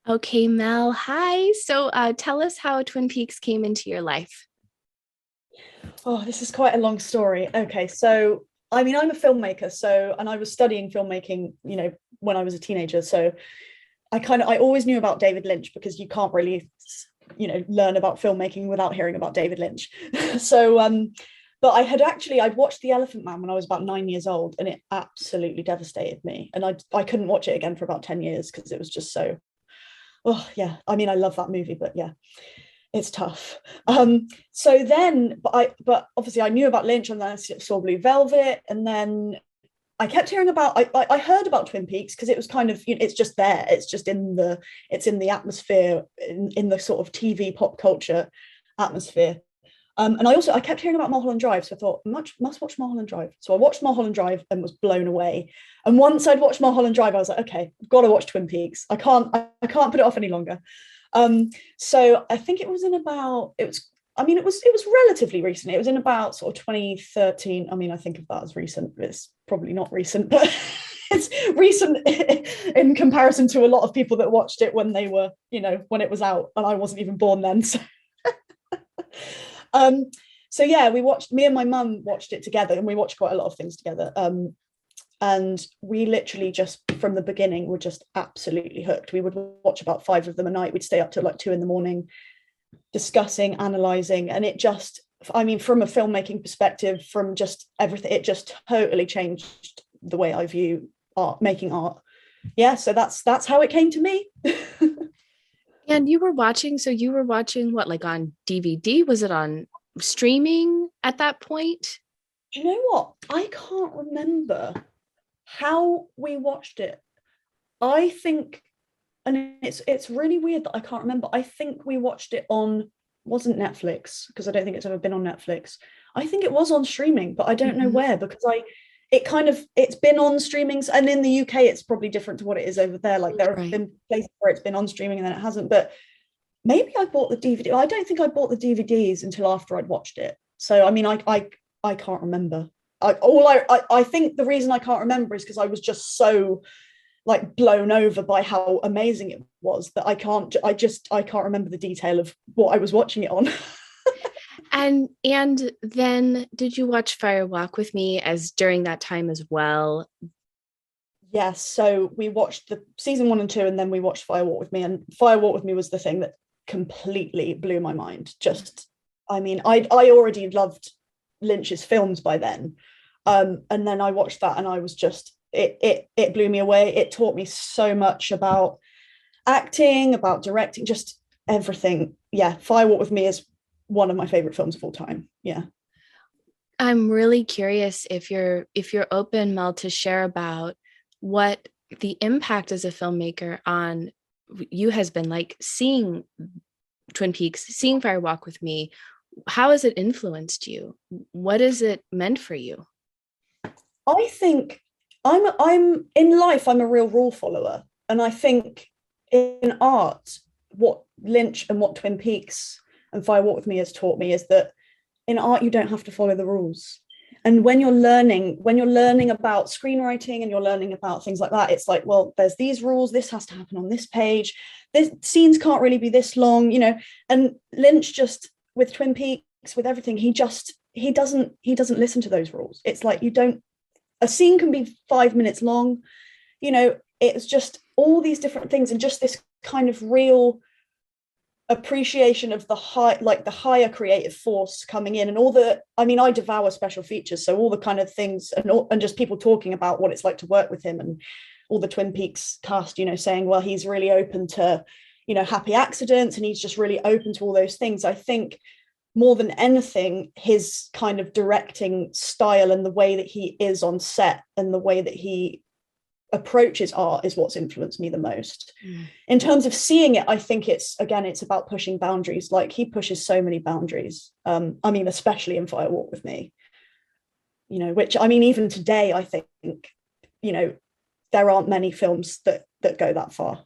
Okay, Mel. Hi. So tell us how Twin Peaks came into your life. Oh, this is quite a long story. Okay, so I'm a filmmaker, and I was studying filmmaking, when I was a teenager. So I always knew about David Lynch because you can't really, learn about filmmaking without hearing about David Lynch. so, but I'd watched The Elephant Man when I was about 9 years old, and it absolutely devastated me. And I couldn't watch it again for about 10 years because it was just so. Oh yeah, I love that movie, but yeah, it's tough. But obviously I knew about Lynch, and then I saw Blue Velvet, and then I kept hearing about. I heard about Twin Peaks because it was kind of, it's just there. It's in the atmosphere, in the sort of TV pop culture atmosphere. And I kept hearing about Mulholland Drive, so I thought must watch Mulholland Drive. So I watched Mulholland Drive and was blown away. And once I'd watched Mulholland Drive, I was like, okay, I've got to watch Twin Peaks. I can't put it off any longer. So I think it was in about it was it was relatively recent. It was in about sort of 2013. I think of that as recent. It's probably not recent, but it's recent in comparison to a lot of people that watched it when they were, when it was out, and I wasn't even born then. So um so yeah, me and my mum watched it together, and we watched quite a lot of things together. And we literally just from the beginning were just absolutely hooked. We would watch about five of them a night. We'd stay up till like 2 in the morning discussing, analyzing, and it just, from a filmmaking perspective, from just everything, it just totally changed the way I view art, making art. Yeah, so that's how it came to me. And you were watching what, like on DVD? Was it on streaming at that point? Do you know what? I can't remember how we watched it. I think, and it's really weird that I can't remember. I think we watched it on, wasn't Netflix, because I don't think it's ever been on Netflix. I think it was on streaming, but I don't know Mhm. where, because it's been on streamings, and in the UK it's probably different to what it is over there. Like there have Right. been places where it's been on streaming and then it hasn't. But maybe I bought the DVD. I don't think I bought the DVDs until after I'd watched it. So I can't remember. I think the reason I can't remember is because I was just so like blown over by how amazing it was that I can't remember the detail of what I was watching it on. And then did you watch Fire Walk with Me as during that time as well? Yes, so we watched the season 1 and 2, and then we watched Firewalk with Me, and Firewalk with Me was the thing that completely blew my mind. Just, I already loved Lynch's films by then, and then I watched that, and I was just it blew me away. It taught me so much about acting, about directing, just everything. Yeah, Firewalk with Me is one of my favorite films of all time. Yeah. I'm really curious if you're open, Mel, to share about what the impact as a filmmaker on you has been like seeing Twin Peaks, seeing Fire Walk with Me. How has it influenced you? What is it meant for you? I think I'm in life, I'm a real rule follower. And I think in art, what Lynch and what Twin Peaks and Fire Walk with Me has taught me is that in art you don't have to follow the rules. And when you're learning about screenwriting and you're learning about things like that, it's like, well, there's these rules, this has to happen on this page, this scenes can't really be this long. And Lynch, just with Twin Peaks, with everything, he doesn't listen to those rules. It's like, you don't, a scene can be 5 minutes long. It's just all these different things, and just this kind of real appreciation of the higher creative force coming in, and all the, I devour special features, so all the kind of things, and just people talking about what it's like to work with him, and all the Twin Peaks cast, saying, well, he's really open to, happy accidents, and he's just really open to all those things. I think more than anything, his kind of directing style and the way that he is on set and the way that he approaches art is what's influenced me the most. Mm. In terms of seeing it, I think it's about pushing boundaries. Like, he pushes so many boundaries. Especially in Firewalk with Me, which, even today, I think, you know, there aren't many films that go that far.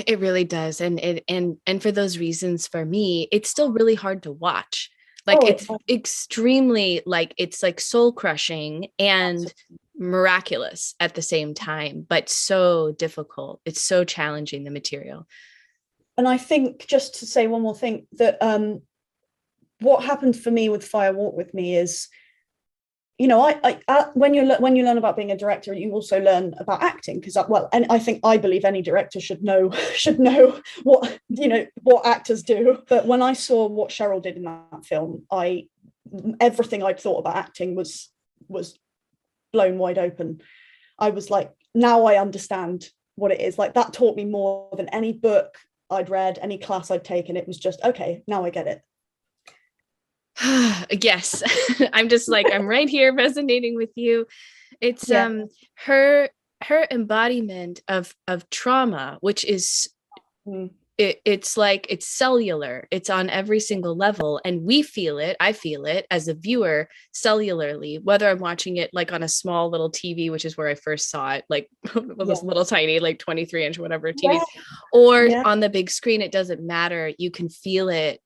It really does. And for those reasons, for me, it's still really hard to watch. Like Oh, it's extremely like it's like soul crushing and absolutely. miraculous at the same time, but so difficult. It's so challenging, the material. And I think, just to say one more thing, that what happened for me with Fire Walk with Me is, you know, when you learn about being a director, you also learn about acting, because well, and I believe any director should know what, you know, what actors do. But when I saw what Cheryl did in that film, everything I'd thought about acting was blown wide open. I was like, now I understand what it is. Like, that taught me more than any book I'd read, any class I'd taken. It was just, okay, now I get it. Yes. I'm just like, I'm right here resonating with you. It's Yeah. Her embodiment of trauma, which is it's like, it's cellular, it's on every single level, and we feel it. I feel it as a viewer cellularly, whether I'm watching it like on a small little TV, which is where I first saw it, like those little tiny, like 23-inch whatever TVs, or on the big screen. It doesn't matter. You can feel it,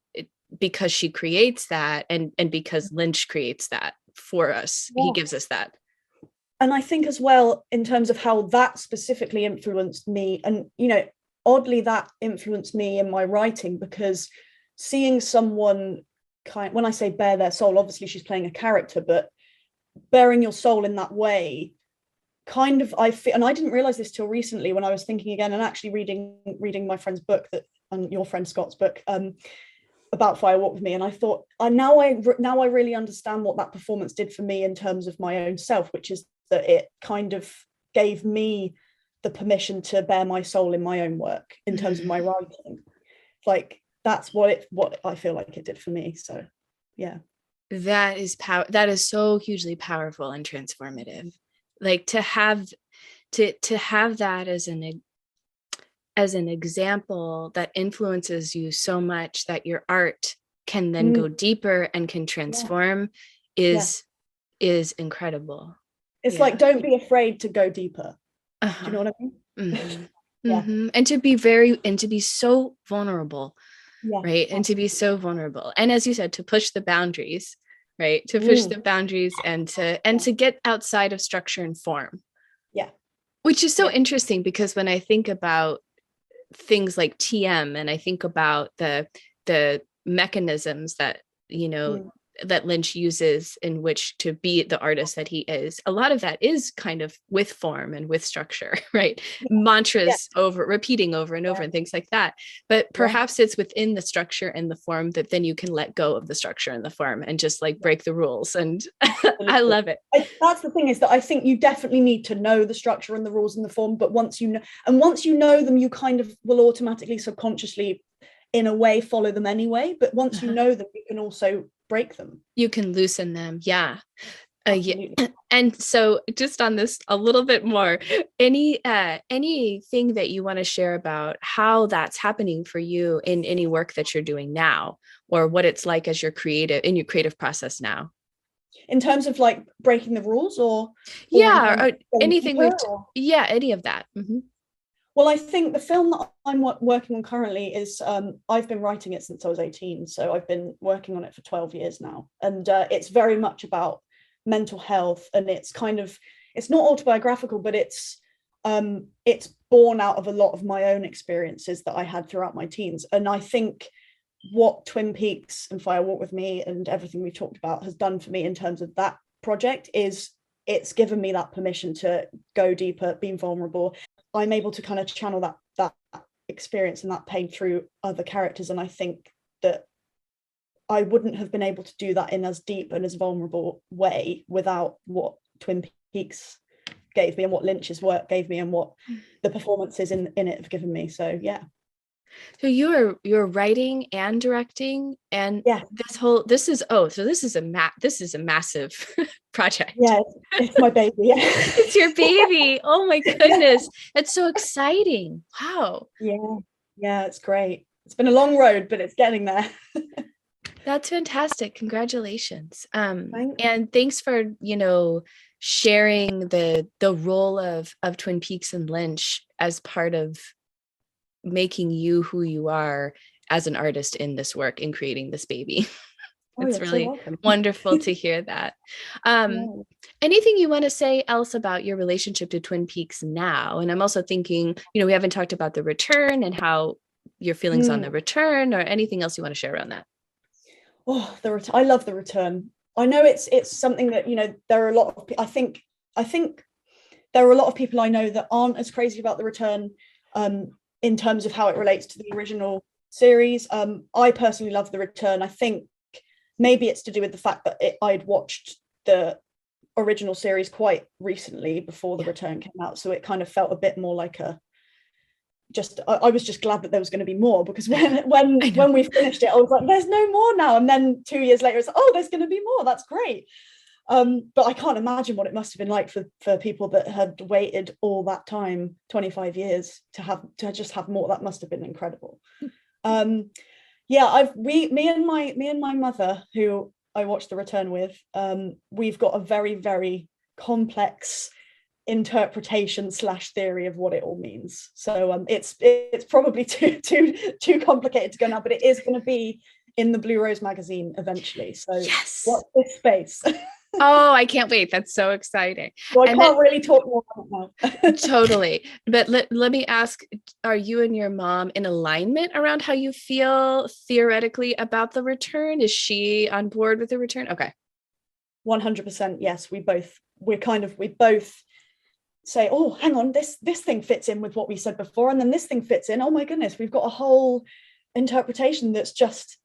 because she creates that, and because Lynch creates that for us. He gives us that. And I think as well, in terms of how that specifically influenced me, and, you know, oddly, that influenced me in my writing, because seeing someone when I say bare their soul, obviously she's playing a character, but bearing your soul in that way, kind of, I feel, and I didn't realize this till recently when I was thinking again, and actually reading my friend's book, and your friend Scott's book, about Fire Walk with Me, and I thought, now I really understand what that performance did for me in terms of my own self, which is that it kind of gave me the permission to bare my soul in my own work in terms of my writing. Like, that's what I feel like it did for me. So yeah, that is so hugely powerful and transformative. Like, to have that as an example that influences you so much that your art can then go deeper and can transform is incredible. It's like, don't be afraid to go deeper. Do you know what I mean? Mm-hmm. And to be so vulnerable, right? And to be so vulnerable. And as you said, to push the boundaries, right? To push the boundaries, and to get outside of structure and form. Yeah. Which is so interesting, because when I think about things like TM, and I think about the mechanisms that, you know, that Lynch uses in which to be the artist that he is, a lot of that is kind of with form and with structure, right? Mantras repeating over and over and things like that. But perhaps it's within the structure and the form that then you can let go of the structure and the form and just like break the rules. And I love it. That's the thing, is that I think you definitely need to know the structure and the rules and the form, but once you know them, you kind of will automatically, subconsciously, in a way, follow them anyway. But once you know them, you can also break them. You can loosen them. Yeah. And so, just on this a little bit more, anything that you want to share about how that's happening for you in any work that you're doing now, or what it's like as your creative process now? In terms of like breaking the rules, or anything any of that. Mm-hmm. Well, I think the film that I'm working on currently is, I've been writing it since I was 18, so I've been working on it for 12 years now, and it's very much about mental health, and it's not autobiographical, but it's born out of a lot of my own experiences that I had throughout my teens. And I think what Twin Peaks and Fire Walk with Me and everything we talked about has done for me in terms of that project is it's given me that permission to go deeper, be vulnerable. I'm able to kind of channel that experience and that pain through other characters. And I think that I wouldn't have been able to do that in as deep and as vulnerable way without what Twin Peaks gave me, and what Lynch's work gave me, and what the performances in it have given me. So yeah. So you're writing and directing, and this is a massive project. Yeah, it's my baby. Yeah. It's your baby. Oh my goodness. That's so exciting. Wow. Yeah, it's great. It's been a long road, but it's getting there. That's fantastic. Congratulations. And thanks for, sharing the role of Twin Peaks and Lynch as part of making you who you are as an artist in this work, in creating this baby. Oh, It's you're so really welcome. wonderful to hear that. Um, Yeah. Anything you want to say else about your relationship to Twin Peaks now? And I'm also thinking, we haven't talked about the return and how your feelings on Mm. the return, or anything else you want to share around that. Oh, I love the return. I know it's something that there are a lot of I think there are a lot of people I know that aren't as crazy about the return, in terms of how it relates to the original series. I personally love the return. I think maybe it's to do with the fact that I'd watched the original series quite recently before the return came out, so it kind of felt a bit more like I was just glad that there was going to be more, because when we finished it, I was like, there's no more now. And then 2 years later, it's like, oh, there's going to be more. That's great. But I can't imagine what it must have been like for people that had waited all that time, 25 years, to just have more. That must have been incredible. Me and my mother, who I watched the return with, we've got a very, very complex interpretation / theory of what it all means. So it's probably too complicated to go now, but it is going to be in the Blue Rose magazine eventually. So Yes. watch this space. Oh, I can't wait. That's so exciting. So I can't really talk more about it now. Totally. But let me ask, are you and your mom in alignment around how you feel theoretically about the return? Is she on board with the return? Okay. 100%. Yes, we both say, oh, hang on, this thing fits in with what we said before, and then this thing fits in. Oh my goodness, we've got a whole interpretation that's just,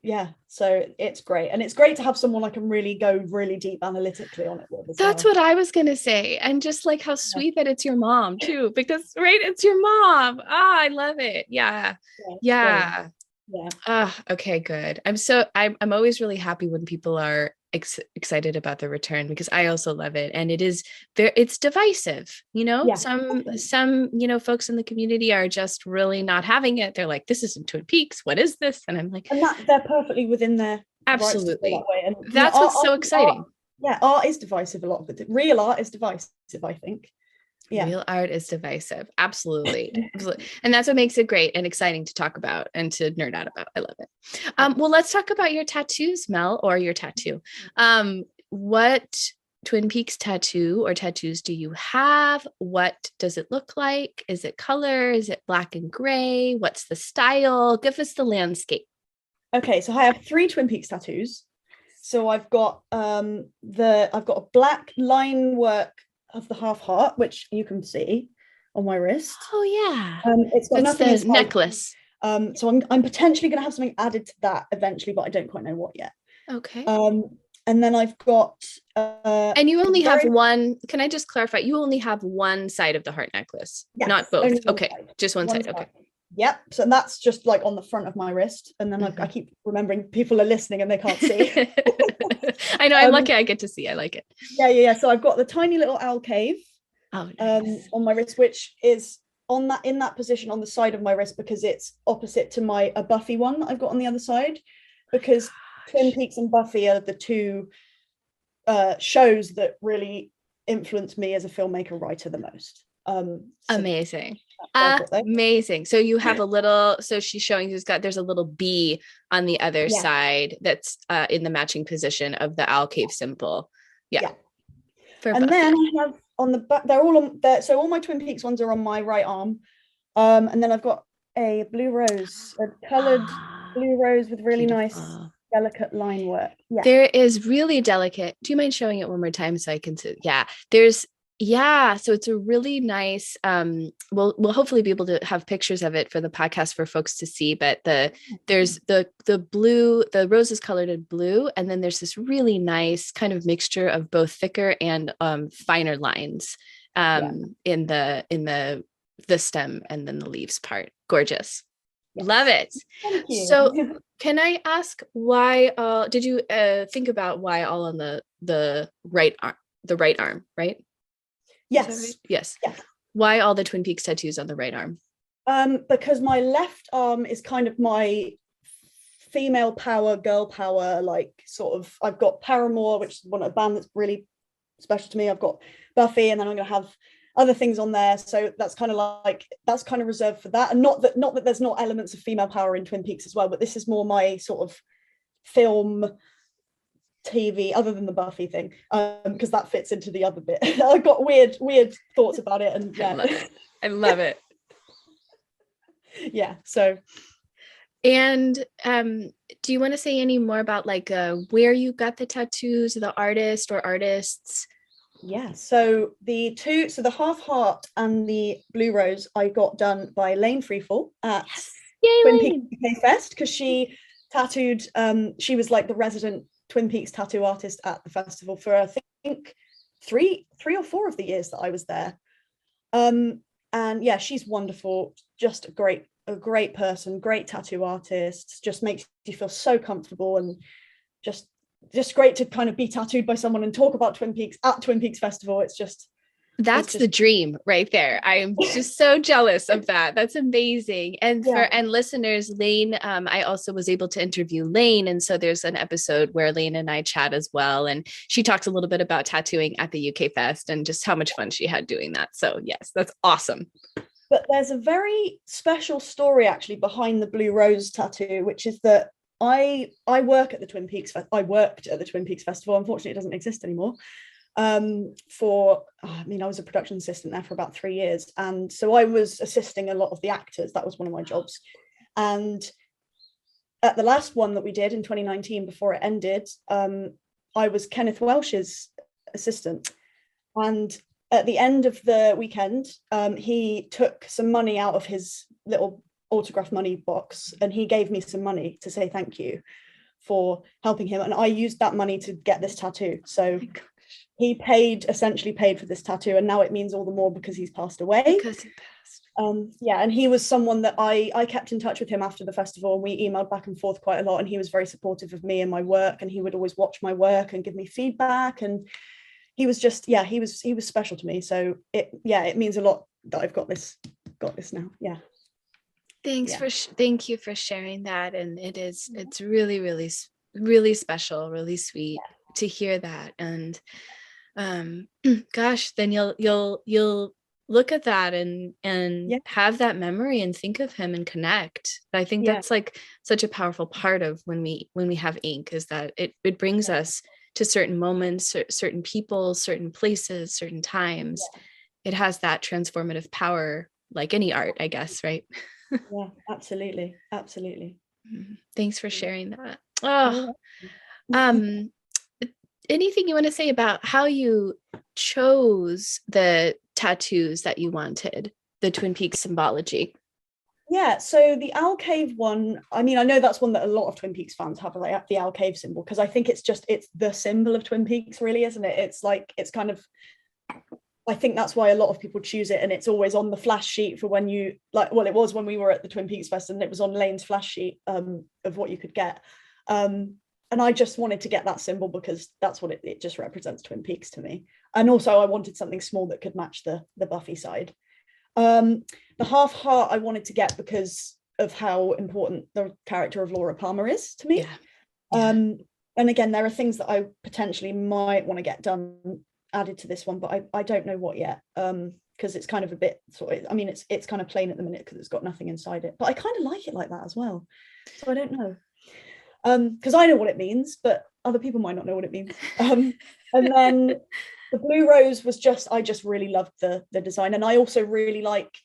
so it's great. And it's great to have someone I can really go really deep analytically on it with as That's well. what I was gonna say. And just like how sweet that it's your mom too, because it's your mom. I love it. Yeah. Yeah. Okay, good. I'm always really happy when people are excited about the return, because I also love it. And it's divisive, Yeah. some folks in the community are just really not having it. They're like, this isn't Twin Peaks, what is this? And I'm like, and that they're perfectly within their rights to feel absolutely. that way. And That's what's so exciting. Art is divisive. A lot of it, real art is divisive, I think. Real art is divisive. Absolutely. Absolutely. And that's what makes it great and exciting to talk about and to nerd out about. I love it. Well, let's talk about your tattoos, Mel, or your tattoo. What Twin Peaks tattoo or tattoos do you have? What does it look like? Is it color? Is it black and gray? What's the style? Give us the landscape. Okay, so I have 3 Twin Peaks tattoos. So I've got a black line work of the half heart, which you can see on my wrist. Oh yeah. It's got That's nothing the necklace. So I'm potentially going to have something added to that eventually, but I don't quite know what yet. Okay. And then I've got and you only have one. Can I just clarify? You only have one side of the heart necklace, not both. Okay, just one side. Okay. Yep. So that's just like on the front of my wrist. And then I keep remembering people are listening and they can't see. I know. I'm lucky I get to see. I like it. Yeah. So I've got the tiny little owl cave nice. On my wrist, which is in that position on the side of my wrist because it's opposite to a Buffy one that I've got on the other side. Because Twin Peaks and Buffy are the 2 shows that really influenced me as a filmmaker writer the most. Amazing. So you have a little, so she's showing there's a little bee on the other side that's in the matching position of the owl cave symbol. Yeah. And then I have on the back, they're all on there. So all my Twin Peaks ones are on my right arm. And then I've got a blue rose, a colored blue rose with really nice delicate line work. Yeah. There is really delicate. Do you mind showing it one more time so I can see? Yeah. So it's a really nice, we'll hopefully be able to have pictures of it for the podcast for folks to see, but there's the blue, the rose is colored in blue. And then there's this really nice kind of mixture of both thicker and finer lines in the stem and then the leaves part. Gorgeous. Yes. Love it. Thank you. So can I ask why, did you think about why all on the right arm, right? Yes. Right? Yes. Why all the Twin Peaks tattoos on the right arm? Because my left arm is kind of my female power, girl power, like sort of, I've got Paramore, which is a band that's really special to me. I've got Buffy, and then I'm going to have other things on there. So that's kind of reserved for that. And not that there's not elements of female power in Twin Peaks as well, but this is more my sort of film TV other than the Buffy thing, because that fits into the other bit. I've got weird thoughts about it, and yeah. I love it. Yeah, so and do you want to say any more about like where you got the tattoos, the artist or artists? Yeah, so the half heart and the blue rose I got done by Lane Freefall at Yay, Twin Lane. Peaks UK Fest, because she tattooed, she was like the resident Twin Peaks tattoo artist at the festival for I think three or four of the years that I was there. And yeah, she's wonderful, just a great person, great tattoo artist, just makes you feel so comfortable, and just great to kind of be tattooed by someone and talk about Twin Peaks at Twin Peaks Festival. That's the dream right there. I'm just so jealous of that. That's amazing. And and listeners, Lane, I also was able to interview Lane. And so there's an episode where Lane and I chat as well. And she talks a little bit about tattooing at the UK Fest and just how much fun she had doing that. So yes, that's awesome. But there's a very special story actually behind the blue rose tattoo, which is that I work at the Twin Peaks. I worked at the Twin Peaks Festival. Unfortunately, it doesn't exist anymore. I was a production assistant there for about 3 years, and so I was assisting a lot of the actors. That was one of my jobs. And at the last one that we did in 2019, before it ended, I was Kenneth Welsh's assistant. And at the end of the weekend, he took some money out of his little autograph money box, and he gave me some money to say thank you for helping him, and I used that money to get this tattoo. So he essentially paid for this tattoo, and now it means all the more because he's passed away. Because he passed. Yeah, and he was someone that I kept in touch with him after the festival, and we emailed back and forth quite a lot, and he was very supportive of me and my work, and he would always watch my work and give me feedback, and he was just, yeah, he was special to me. So it means a lot that I've got this now. Yeah. Thank you for sharing that. And it's really, really, really special, really sweet to hear that. And gosh, then you'll look at that and have that memory and think of him and connect. I think that's like such a powerful part of when we have ink, is that it brings us to certain moments, certain people, certain places, certain times. It has that transformative power, like any art, I guess, right? Yeah, absolutely. Thanks for sharing that. Anything you want to say about how you chose the tattoos that you wanted, the Twin Peaks symbology? Yeah, so the owl cave one, I mean, I know that's one that a lot of Twin Peaks fans have, like the owl cave symbol, because I think it's the symbol of Twin Peaks, really, isn't it? It's like, it's kind of, I think that's why a lot of people choose it, and it's always on the flash sheet for when you, like, well, it was when we were at the Twin Peaks Fest, and it was on Lane's flash sheet of what you could get. And I just wanted to get that symbol because that's what it just represents Twin Peaks to me. And also I wanted something small that could match the Buffy side. The half heart I wanted to get because of how important the character of Laura Palmer is to me. And again, there are things that I potentially might want to get done added to this one, but I don't know what yet, because it's kind of a bit sort of, I mean, it's kind of plain at the minute because it's got nothing inside it, but I kind of like it like that as well, so I don't know, because I know what it means, but other people might not know what it means. And then the blue rose was I just really loved the design, and I also really like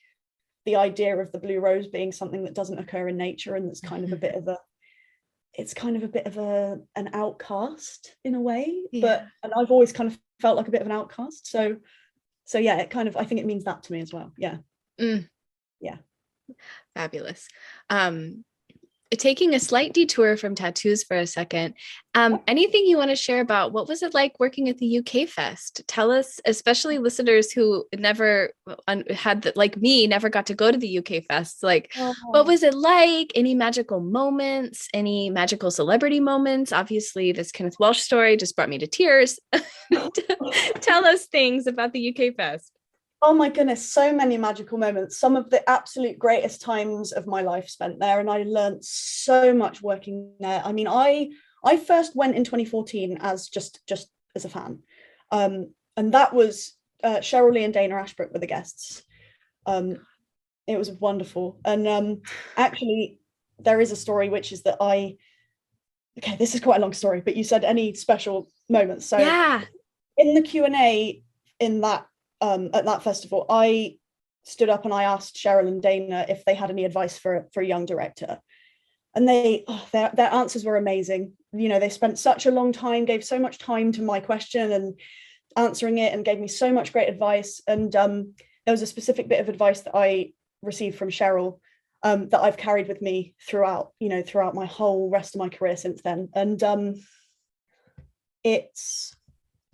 the idea of the blue rose being something that doesn't occur in nature, and that's kind of a bit of an outcast in a way, and I've always kind of felt like a bit of an outcast, so yeah, it kind of, I think it means that to me as well. Fabulous. Taking a slight detour from tattoos for a second, anything you want to share about what was it like working at the UK Fest? Tell us, especially listeners who never had, like me, never got to go to the UK Fest. Like, what was it like? Any magical moments? Any magical celebrity moments? Obviously, this Kenneth Welsh story just brought me to tears. Tell us things about the UK Fest. Oh my goodness, so many magical moments. Some of the absolute greatest times of my life spent there, and I learned so much working there. I mean, I first went in 2014 as just as a fan, and that was Cheryl Lee and Dana Ashbrook were the guests. It was wonderful, and actually, there is a story, which is that okay, this is quite a long story, but you said any special moments. So Yeah. in the Q&A in that at that festival, I stood up and I asked Cheryl and Dana if they had any advice for a young director, and their answers were amazing. You know, they spent such a long time, gave so much time to my question and answering it, and gave me so much great advice. And there was a specific bit of advice that I received from Cheryl that I've carried with me throughout my whole rest of my career since then. And it's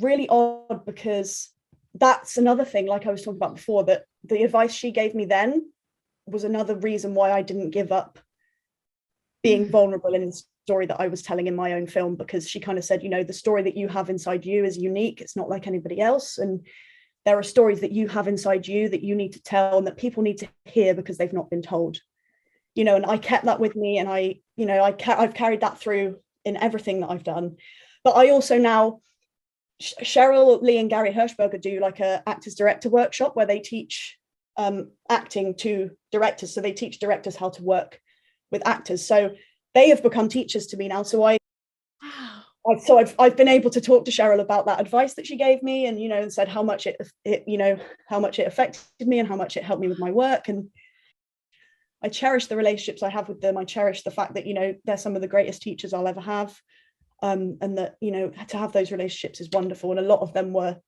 really odd because that's another thing, like I was talking about before, that the advice she gave me then was another reason why I didn't give up being vulnerable in the story that I was telling in my own film, because she kind of said, you know, the story that you have inside you is unique. It's not like anybody else. And there are stories that you have inside you that you need to tell and that people need to hear because they've not been told, you know. And I kept that with me, and I've carried that through in everything that I've done. But I also now, Cheryl Lee and Gary Hirschberger do like a actors director workshop where they teach acting to directors. So they teach directors how to work with actors. So they have become teachers to me now. So I've been able to talk to Cheryl about that advice that she gave me, and, you know, and said how much it how much it affected me and how much it helped me with my work. And I cherish the relationships I have with them. I cherish the fact that, you know, they're some of the greatest teachers I'll ever have. And that, you know, to have those relationships is wonderful. And a lot of them were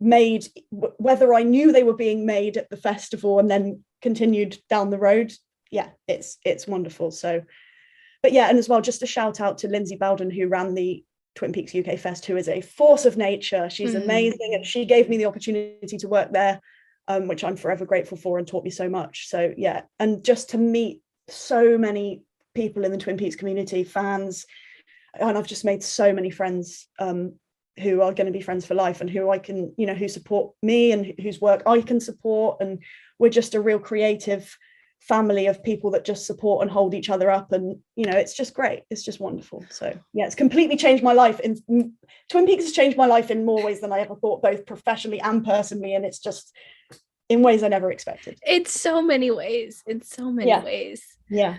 made, whether I knew they were being made at the festival and then continued down the road. Yeah, it's wonderful. So, but yeah, and as well, just a shout out to Lindsay Bowden, who ran the Twin Peaks UK Fest, who is a force of nature. She's amazing, and she gave me the opportunity to work there, which I'm forever grateful for, and taught me so much. So yeah, and just to meet so many people in the Twin Peaks community, fans, and I've just made so many friends who are going to be friends for life, and who I can, you know, who support me and whose work I can support. And we're just a real creative family of people that just support and hold each other up. And, you know, it's just great. It's just wonderful. So yeah, it's completely changed my life. Twin Peaks has changed my life in more ways than I ever thought, both professionally and personally. And it's just in ways I never expected. It's so many ways. In so many ways. Yeah.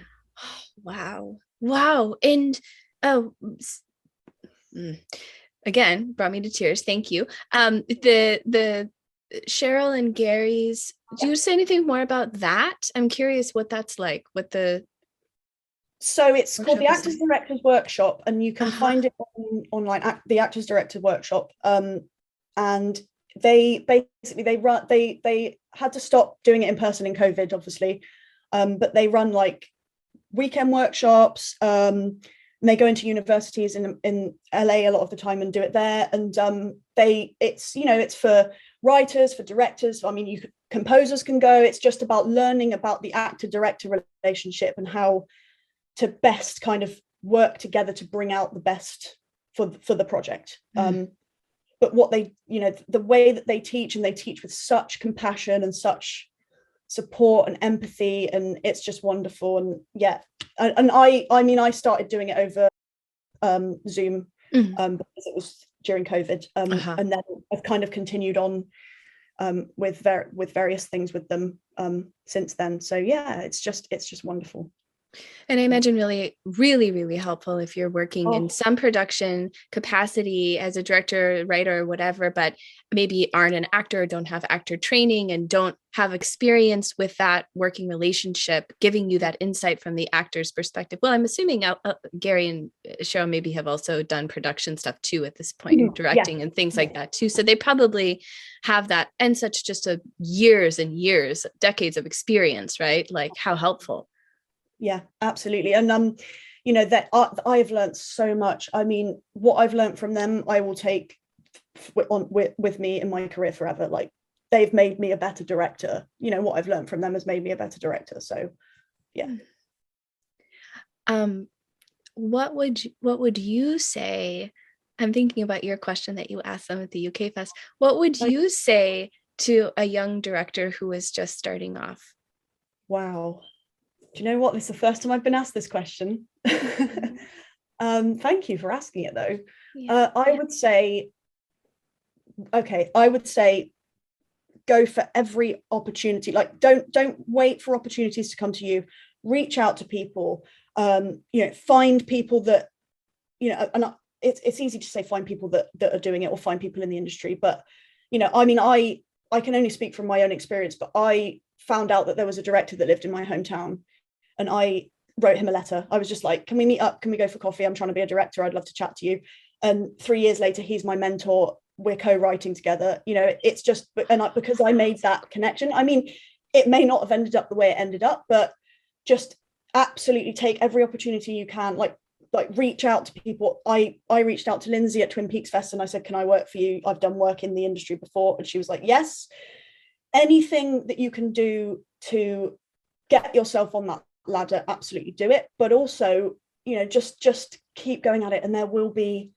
Wow. And again, brought me to tears. Thank you. The Cheryl and Gary's, do you say anything more about that? I'm curious what that's like, so it's called the Actors Directors Workshop, and you can find it online, the Actors Director Workshop. And they had to stop doing it in person in COVID, obviously. But they run like weekend workshops. And they go into universities in LA a lot of the time and do it there. And it's for writers, for directors. I mean, composers can go. It's just about learning about the actor-director relationship and how to best kind of work together to bring out the best for the project. But what they, you know, the way that they teach, and they teach with such compassion and such support and empathy, and it's just wonderful. And yeah, and I mean, I started doing it over Zoom because it was during COVID, and then I've kind of continued on with various things with them since then. So yeah, it's just wonderful. And I imagine really, really, really helpful if you're working in some production capacity as a director, writer, whatever, but maybe aren't an actor, don't have actor training, and don't have experience with that working relationship, giving you that insight from the actor's perspective. Well, I'm assuming Gary and Cheryl maybe have also done production stuff too at this point, directing and things like that too. So they probably have that, and such just years and years, decades of experience, right? Like how helpful. Yeah, absolutely. And you know, that I've learned so much. I mean, what I've learned from them, I will take with me in my career forever. Like, they've made me a better director. You know, what I've learned from them has made me a better director. So yeah. What would you say? I'm thinking about your question that you asked them at the UK Fest. What would you say to a young director who is just starting off? Wow. Do you know what? This is the first time I've been asked this question. Thank you for asking it, though. I would say go for every opportunity. Like, don't wait for opportunities to come to you. Reach out to people. You know, find people that it's easy to say find people that are doing it, or find people in the industry, but I mean, I can only speak from my own experience, but I found out that there was a director that lived in my hometown, and I wrote him a letter. I was just like, can we meet up? Can we go for coffee? I'm trying to be a director. I'd love to chat to you. And 3 years later, he's my mentor. We're co-writing together. It's just, because I made that connection. I mean, it may not have ended up the way it ended up, but just absolutely take every opportunity you can. Like reach out to people. I reached out to Lindsay at Twin Peaks Fest, and I said, can I work for you? I've done work in the industry before. And she was like, yes. Anything that you can do to get yourself on that ladder, absolutely do it. But also, just keep going at it, and there will be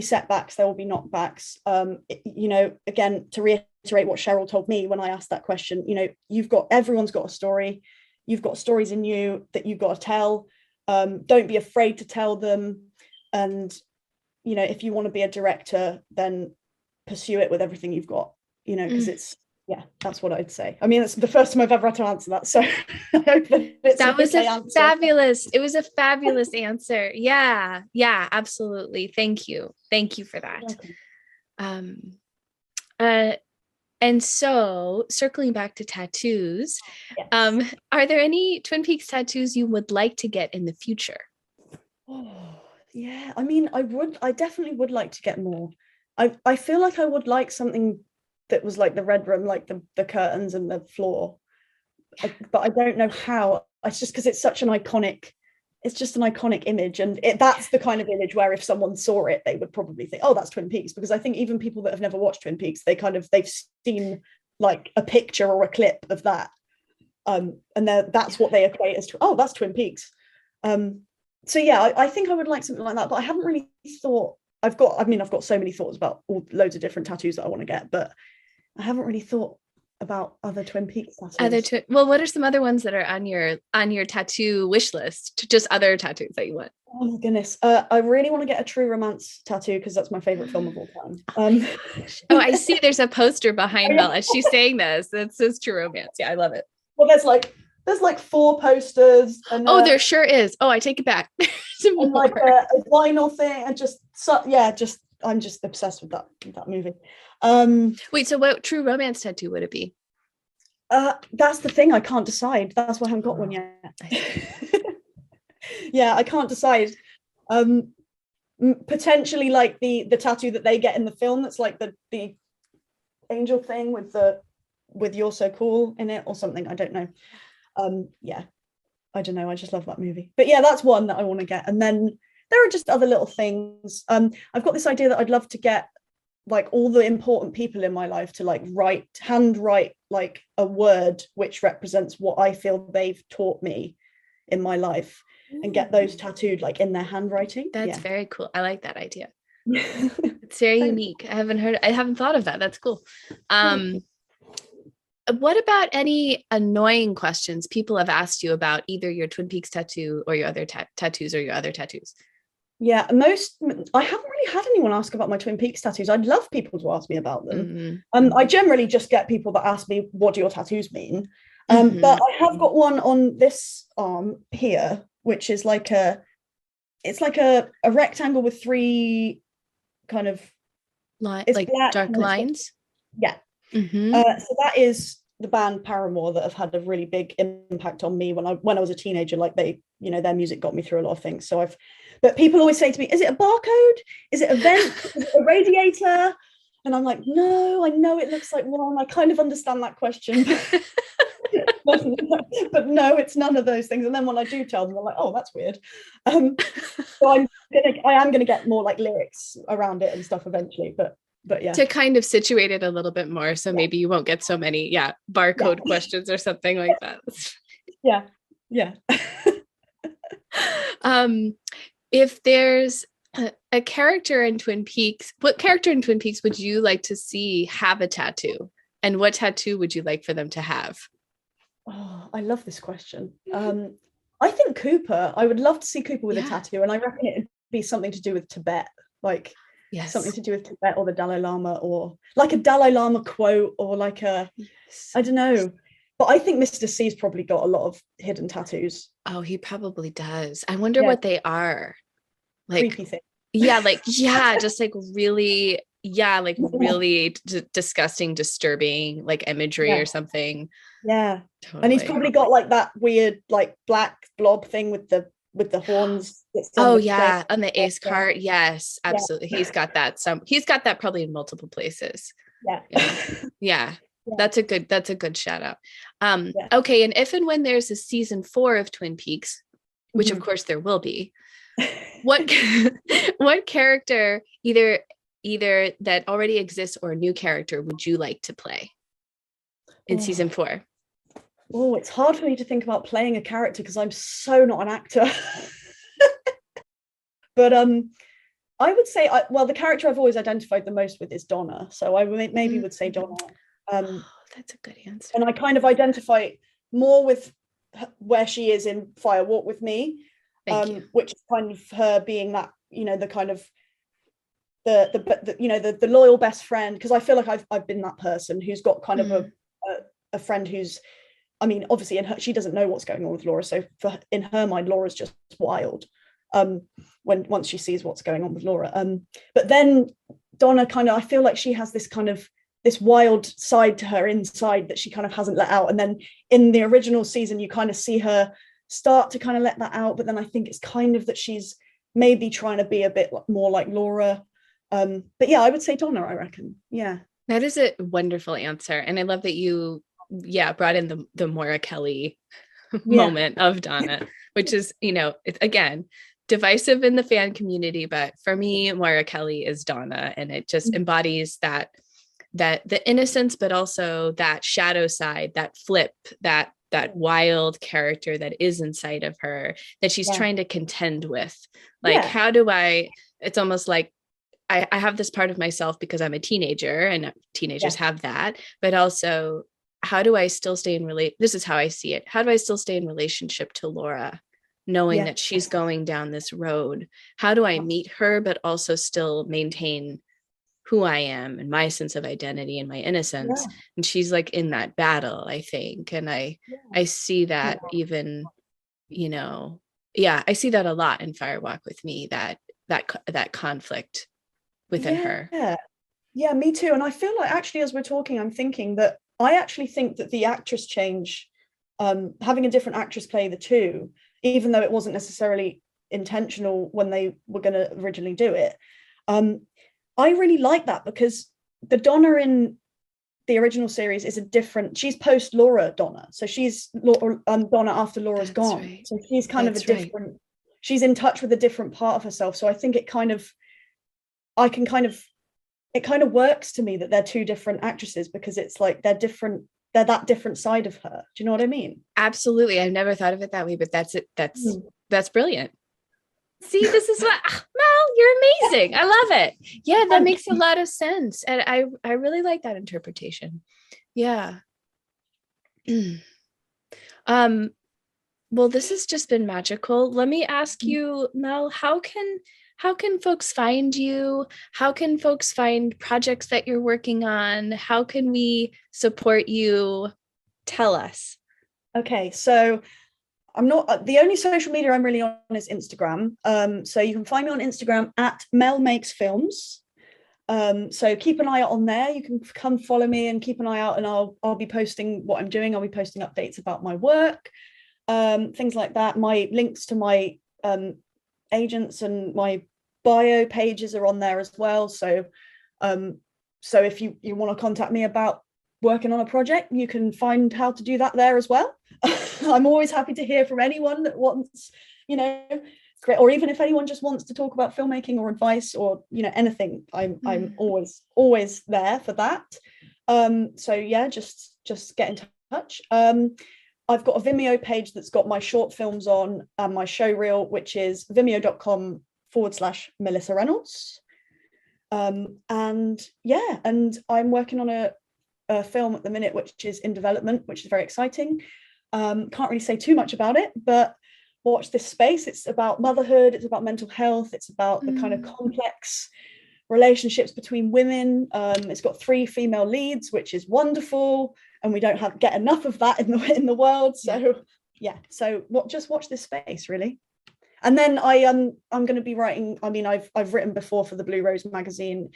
setbacks, there will be knockbacks. Again, to reiterate what Cheryl told me when I asked that question, everyone's got a story. You've got stories in you that you've got to tell. Don't be afraid to tell them. And if you want to be a director, then pursue it with everything you've got, because that's what I'd say. I mean, it's the first time I've ever had to answer that, so I hope that was a fabulous. It was a fabulous answer. Yeah, absolutely. Thank you for that. And so, circling back to tattoos, yes. Are there any Twin Peaks tattoos you would like to get in the future? Oh, yeah. I mean, I definitely would like to get more. I feel like I would like something that was like the Red Room, like the curtains and the floor, but I don't know how. It's just because it's such an iconic, it's just an iconic image, and that's the kind of image where if someone saw it, they would probably think, oh, that's Twin Peaks, because I think even people that have never watched Twin Peaks, they've seen like a picture or a clip of that, and that's what they equate as, oh, that's Twin Peaks. So yeah, I think I would like something like that, but I haven't really thought. I've got so many thoughts about loads of different tattoos that I want to get, but I haven't really thought about other Twin Peaks tattoos. Well, what are some other ones that are on your tattoo wish list? Just other tattoos that you want? Oh my goodness, I really want to get a True Romance tattoo, because that's my favorite film of all time. Oh, I see. There's a poster behind Mel as she's saying this. That says True Romance. Yeah, I love it. Well, there's like 4 posters. And, there sure is. Oh, I take it back. And like a vinyl thing, and I'm just obsessed with that movie. Wait, so what True Romance tattoo would it be? That's the thing, I can't decide. That's why I haven't got one yet. Yeah, I can't decide. Potentially like the tattoo that they get in the film, that's like the angel thing with You're So Cool in it or something. I don't know. I don't know. I just love that movie. But yeah, that's one that I want to get. And then there are just other little things. I've got this idea that I'd love to get like all the important people in my life to like handwrite like a word which represents what I feel they've taught me in my life, and get those tattooed like in their handwriting. That's very cool. I like that idea. It's very unique. I haven't thought of that. That's cool. What about any annoying questions people have asked you about either your Twin Peaks tattoo or your other tattoos or your other tattoos? Yeah, I haven't really had anyone ask about my Twin Peaks tattoos. I'd love people to ask me about them. I generally just get people that ask me, what do your tattoos mean? But I have got one on this arm here, which is like it's like a rectangle with 3 kind of like dark lines. Yeah. So that is the band Paramore, that have had a really big impact on me when I was a teenager. Like their music got me through a lot of things. But people always say to me, is it a barcode? Is it a vent? Is it a radiator? And I'm like, no, I know it looks like one. I kind of understand that question. But no, it's none of those things. And then when I do tell them, I'm like, oh, that's weird. So I am gonna get more like lyrics around it and stuff eventually. But yeah, to kind of situate it a little bit more, so maybe you won't get so many barcode questions or something like that. Yeah. If there's a character in Twin Peaks, what character in Twin Peaks would you like to see have a tattoo, and what tattoo would you like for them to have? Oh, I love this question. I think Cooper. I would love to see Cooper with a tattoo, and I reckon it'd be something to do with Tibet, like something to do with Tibet or the Dalai Lama, or like a Dalai Lama quote, or like I don't know. But I think Mr. C's probably got a lot of hidden tattoos. Oh, he probably does. I wonder what they are. like, creepy thing. yeah, like, yeah, just like really, yeah, like really disgusting, disturbing, like imagery Yeah. or something. Yeah. And he's Totally. probably got like that weird like black blob thing with the horns that's on Oh the crane. yeah, on the ace Yeah. cart. Yes, Yeah. absolutely. He's got that probably in multiple places. Yeah. Yeah. Yeah. Yeah. That's a good shout out. Yeah. Okay, and if and when there's a season 4 of Twin Peaks, which of Mhm. course there will be, what what character, either that already exists or a new character, would you like to play in season Oh. 4? Oh, it's hard for me to think about playing a character because I'm so not an actor. But I would say, well, the character I've always identified the most with is Donna. So I maybe would say Donna. Oh, that's a good answer. And I kind of identify more with where she is in Fire Walk with Me, Thank you. which is kind of her being that, the kind of the loyal best friend. Because I feel like I've been that person who's got kind of a friend who's, I mean, obviously she doesn't know what's going on with Laura. So in her mind, Laura's just wild. Once she sees what's going on with Laura. But then Donna kind of, I feel like she has this wild side to her inside that she kind of hasn't let out. And then in the original season, you kind of see her start to kind of let that out. But then I think it's kind of that she's maybe trying to be a bit more like Laura. But yeah, I would say Donna, I reckon. Yeah. That is a wonderful answer. And I love that you, brought in the Moira Kelly moment of Donna, which is, it's, again, divisive in the fan community, but for me, Moira Kelly is Donna, and it just embodies that the innocence, but also that shadow side, that flip, that wild character that is inside of her that she's trying to contend with. Like, how do it's almost like I have this part of myself because I'm a teenager, and teenagers have that, but also how do I still stay in this is how I see it. How do I still stay in relationship to Laura, knowing that she's going down this road? How do I meet her, but also still maintain who I am and my sense of identity and my innocence? And she's like in that battle, I think. And I see that even, I see that a lot in Fire Walk with Me, that conflict within her. Yeah, me too. And I feel like actually, as we're talking, I'm thinking that I actually think that the actress change, having a different actress play the two, even though it wasn't necessarily intentional when they were going to originally do it, I really like that, because the Donna in the original series is she's post Laura Donna. So she's Donna after Laura's gone. Right. So she's kind of a different, she's in touch with a different part of herself. So I think it kind of works to me that they're two different actresses, because it's like they're that different side of her. Do you know what I mean? Absolutely. I've never thought of it that way, but that's it. That's brilliant. See, this is what, Mel, you're amazing. I love it. Yeah, that makes a lot of sense. And I really like that interpretation. Yeah. Well, this has just been magical. Let me ask you, Mel, how can folks find you? How can folks find projects that you're working on? How can we support you? Tell us. Okay, so I'm not, the only social media I'm really on is Instagram. So you can find me on Instagram at Mel Makes Films. So keep an eye out on there. You can come follow me and keep an eye out, and I'll be posting what I'm doing. I'll be posting updates about my work, things like that. My links to my agents and my bio pages are on there as well. So if you want to contact me about working on a project, you can find how to do that there as well. I'm always happy to hear from anyone that wants, great, or even if anyone just wants to talk about filmmaking or advice or anything, I'm always there for that. So yeah, just get in touch. I've got a Vimeo page that's got my short films on, and my show reel, which is vimeo.com/Melissa Reynolds. And I'm working on a film at the minute, which is in development, which is very exciting. Can't really say too much about it, but watch this space. It's about motherhood, it's about mental health, it's about the kind of complex relationships between women. It's got 3 female leads, which is wonderful, and we don't get enough of that in the world. So so just watch this space, really. And then I'm going to be writing. I mean, I've written before for the Blue Rose magazine.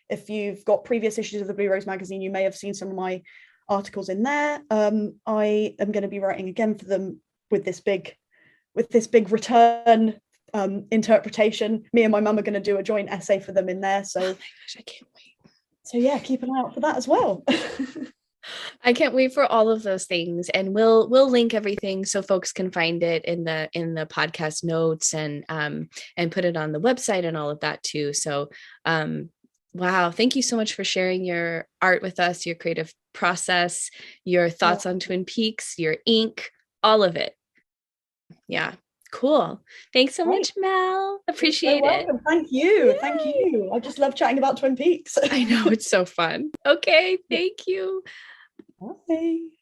If you've got previous issues of the Blue Rose magazine, you may have seen some of my articles in there. I am going to be writing again for them with this big return interpretation. Me and my mum are going to do a joint essay for them in there. So, oh my gosh, I can't wait. So yeah, keep an eye out for that as well. I can't wait for all of those things, and we'll link everything so folks can find it in the podcast notes, and put it on the website and all of that too. So wow, thank you so much for sharing your art with us, your creative process, your thoughts on Twin Peaks, your ink, all of it. Yeah, cool. Thanks so much, Mel. Appreciate it. Thank you. Thank you. I just love chatting about Twin Peaks. I know, it's so fun. Okay, thank you. Bye.